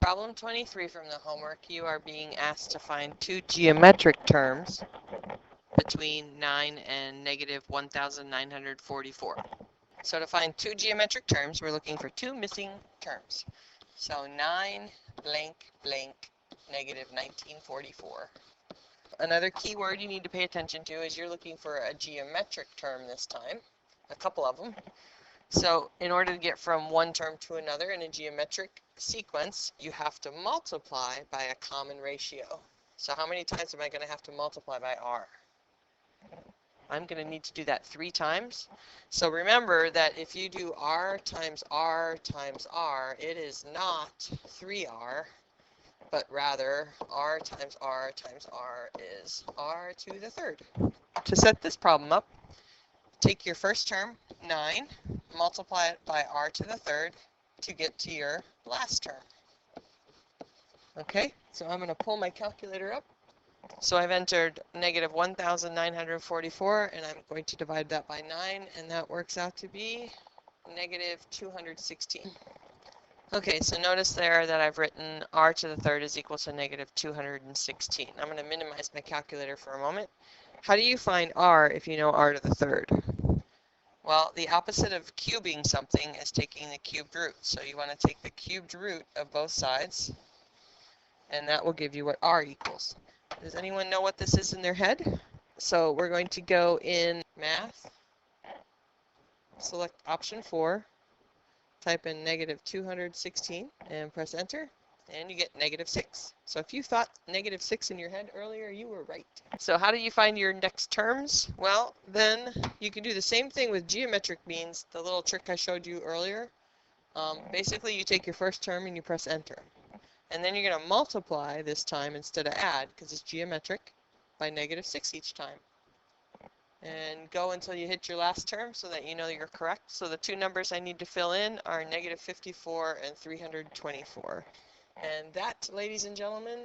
Problem 23 from the homework, you are being asked to find two geometric terms between 9 and negative 1,944. So to find two geometric terms, we're looking for two missing terms. So 9 blank blank negative 1944. Another key word you need to pay attention to is you're looking for a geometric term this time, a couple of them. So in order to get from one term to another in a geometric sequence, you have to multiply by a common ratio. So how many times am I going to have to multiply by r? I'm going to need to do that 3 times. So remember that if you do r times r times r, it is not 3r, but rather r times r times r is r to the third. To set this problem up, take your first term, 9, multiply it by r to the third to get to your last term. Okay, so I'm going to pull my calculator up. So I've entered negative 1,944, and I'm going to divide that by 9, and that works out to be negative 216. Okay, so notice there that I've written r to the third is equal to negative 216. I'm going to minimize my calculator for a moment. How do you find r if you know r to the third? Well, the opposite of cubing something is taking the cubed root. So you want to take the cubed root of both sides, and that will give you what r equals. Does anyone know what this is in their head? So we're going to go in Math, select option 4, type in negative 216, and press enter, and you get negative 6. So if you thought negative 6 in your head earlier, you were right. So how do you find your next terms? Well, then you can do the same thing with geometric means, the little trick I showed you earlier. Basically, you take your first term and you press enter. And then you're going to multiply this time instead of add, because it's geometric, by negative 6 each time. And go until you hit your last term so that you know you're correct. So the two numbers I need to fill in are negative 54 and 324. And that, ladies and gentlemen,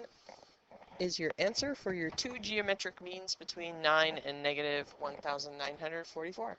is your answer for your two geometric means between 9 and negative 1,944.